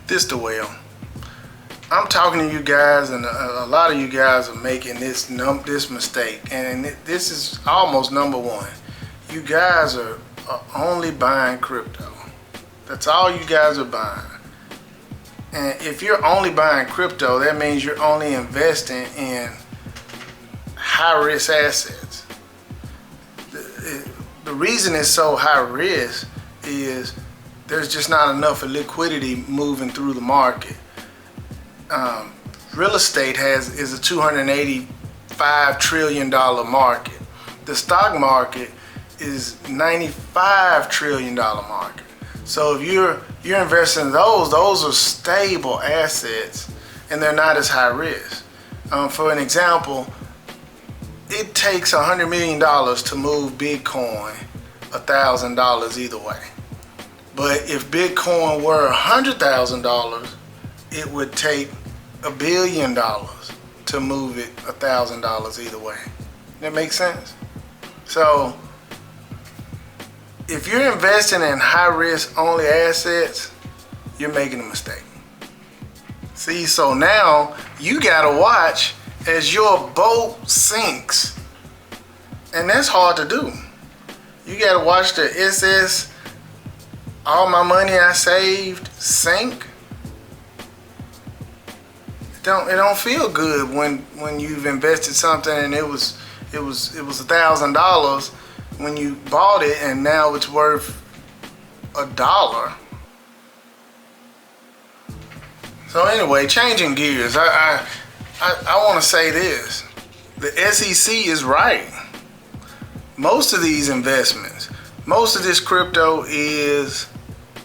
this the way I'm talking to you guys, and a lot of you guys are making this mistake, and this is almost number one. You guys are only buying crypto. That's all you guys are buying. And if you're only buying crypto, that means you're only investing in high risk assets. The reason it's so high risk is there's just not enough liquidity moving through the market. Real estate is a $285 trillion market. The stock market is $95 trillion market. So if you're investing in those are stable assets, and they're not as high risk. For an example, it takes $100 million to move Bitcoin $1,000 either way. But if Bitcoin were $100,000, it would take $1 billion to move it $1,000 either way. That makes sense? So if you're investing in high risk only assets, you're making a mistake. See, so now you gotta watch as your boat sinks. And that's hard to do. You gotta watch the SS, all my money I saved, sink. It don't feel good when you've invested something and it was $1,000 when you bought it, and now it's worth $1. So anyway, changing gears, I want to say this: the SEC is right. Most of these investments, most of this crypto is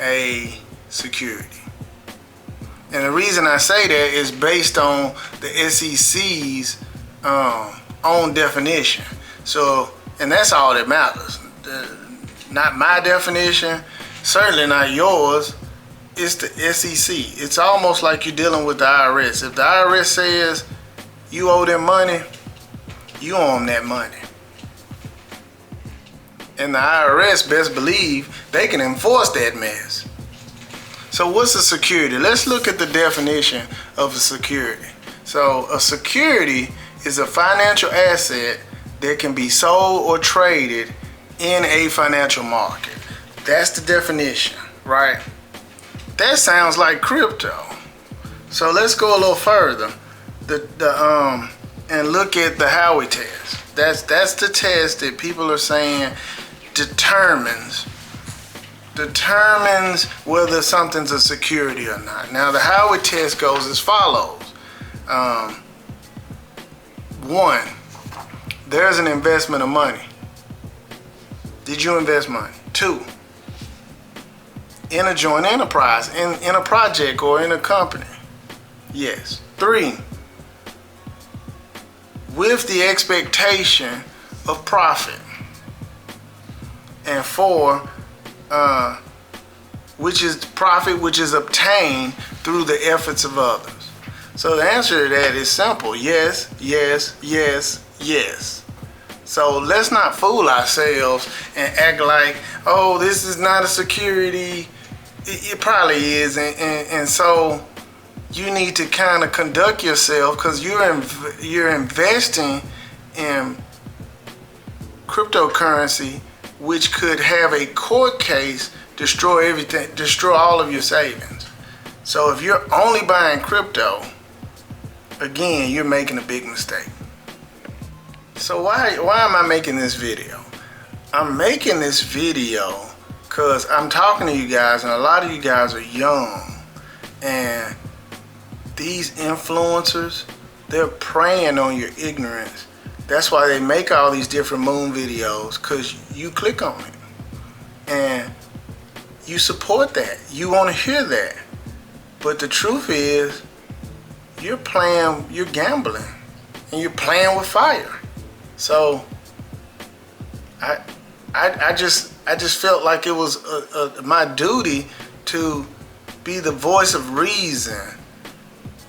a security. And the reason I say that is based on the SEC's own definition. So, and that's all that matters. Not my definition, certainly not yours. It's the SEC. It's almost like you're dealing with the IRS. If the IRS says you owe them money, you owe them that money. And the IRS best believe they can enforce that mess. So what's a security? Let's look at the definition of a security. So a security is a financial asset that can be sold or traded in a financial market. That's the definition, right? That sounds like crypto. So let's go a little further. And look at the Howey test. That's the test that people are saying determines whether something's a security or not. Now the Howey test goes as follows. 1, there's an investment of money. Did you invest money? 2, in a joint enterprise, in a project or in a company. Yes. 3, with the expectation of profit. And 4, which is profit which is obtained through the efforts of others. So the answer to that is simple. Yes, yes, yes, yes. So let's not fool ourselves and act like, oh, this is not a security. It probably is. And so you need to kind of conduct yourself, because you're investing in cryptocurrency, which could have a court case destroy everything, destroy all of your savings. So if you're only buying crypto, again, you're making a big mistake. So why am I making this video? I'm making this video because I'm talking to you guys, and a lot of you guys are young, and these influencers, they're preying on your ignorance. That's why they make all these different moon videos, because you click on it and you support that. You want to hear that. But the truth is, you're gambling, and you're playing with fire. So I just felt like it was my duty to be the voice of reason,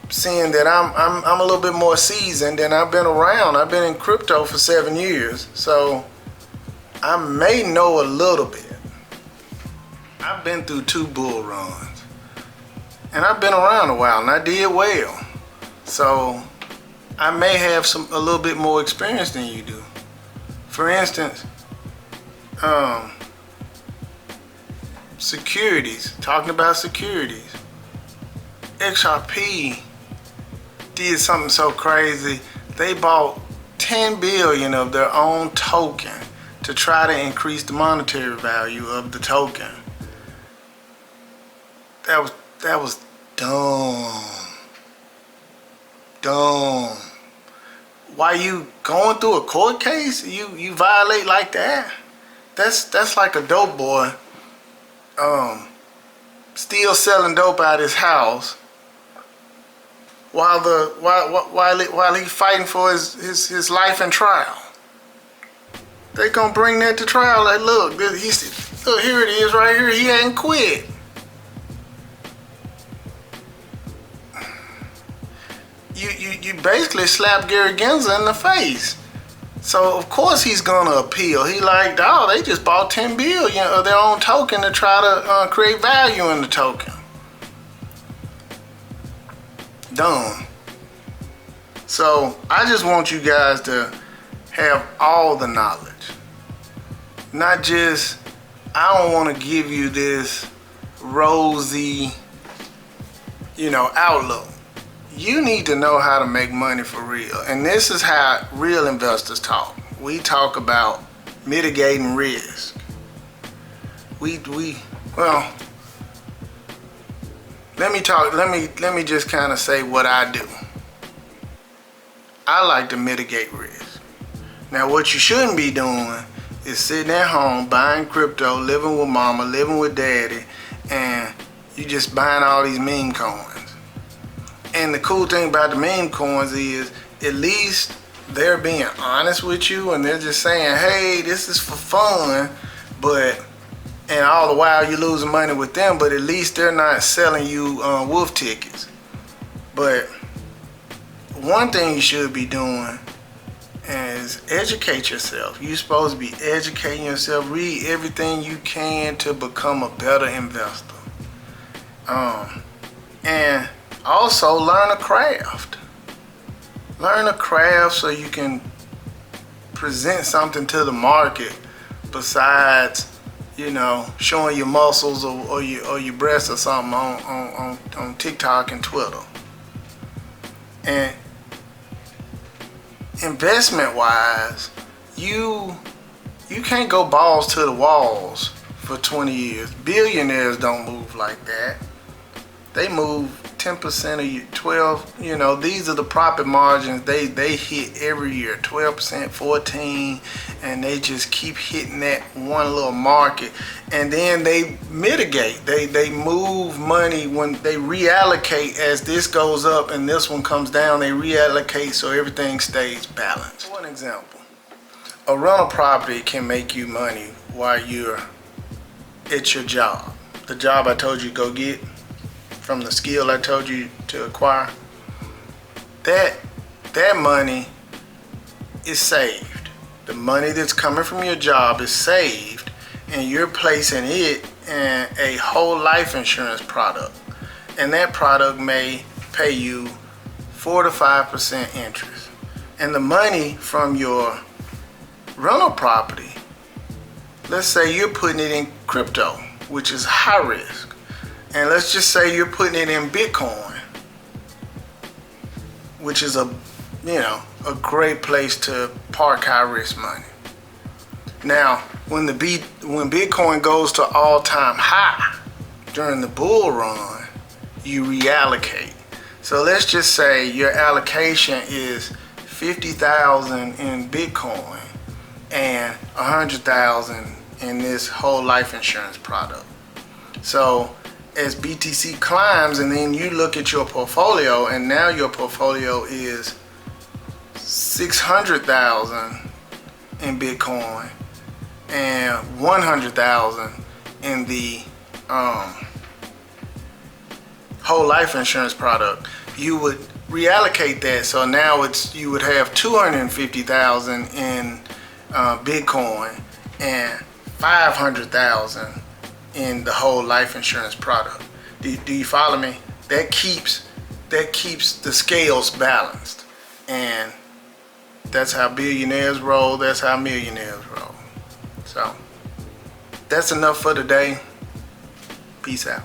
seeing that I'm a little bit more seasoned and I've been around. I've been in crypto for 7 years, so I may know a little bit. I've been through 2 bull runs. And I've been around a while and I did well. So I may have a little bit more experience than you do. For instance, securities, talking about securities. XRP did something so crazy. They bought 10 billion of their own token to try to increase the monetary value of the token. That was dumb. Dumb. Why you going through a court case? You violate like that? That's like a dope boy still selling dope out his house while he's fighting for his life in trial. They gonna bring that to trial. Like, look, look, here it is right here. He hadn't quit. You basically slapped Gary Gensler in the face. So of course he's gonna appeal. He like, oh, they just bought 10 billion of their own token to try to create value in the token. Dumb. So I just want you guys to have all the knowledge. Not just, I don't want to give you this rosy, outlook. You need to know how to make money for real. And this is how real investors talk. We talk about mitigating risk. Well, let me just kind of say what I do. I like to mitigate risk. Now what you shouldn't be doing is sitting at home buying crypto, living with mama, living with daddy, and you just buying all these meme coins. And the cool thing about the meme coins is at least they're being honest with you and they're just saying, hey, this is for fun, and all the while you're losing money with them, but at least they're not selling you wolf tickets. But one thing you should be doing is educate yourself. You're supposed to be educating yourself. Read everything you can to become a better investor. And also learn a craft. Learn a craft so you can present something to the market besides, showing your muscles or your breasts or something on TikTok and Twitter. And investment wise, you can't go balls to the walls for 20 years. Billionaires don't move like that. They move 10% a year, 12, these are the profit margins they hit every year, 12%, 14%, and they just keep hitting that one little market. And then they mitigate, they move money when they reallocate as this goes up and this one comes down, they reallocate so everything stays balanced. One example, a rental property can make you money while you're at your job. The job I told you to go get, from the skill I told you to acquire, that money is saved. The money that's coming from your job is saved, and you're placing it in a whole life insurance product. And that product may pay you 4 to 5% interest. And the money from your rental property, let's say you're putting it in crypto, which is high risk. And let's just say you're putting it in Bitcoin, which is a great place to park high risk money. Now, when Bitcoin goes to all-time high during the bull run, you reallocate. So let's just say your allocation is 50,000 in Bitcoin and 100,000 in this whole life insurance product. So as BTC climbs, and then you look at your portfolio, and now your portfolio is 600,000 in Bitcoin and 100,000 in the whole life insurance product. You would reallocate that, so now you would have 250,000 in Bitcoin and 500,000 in the whole life insurance product. Do you follow me? that keeps the scales balanced. And that's how billionaires roll, that's how millionaires roll. So that's enough for today. Peace out.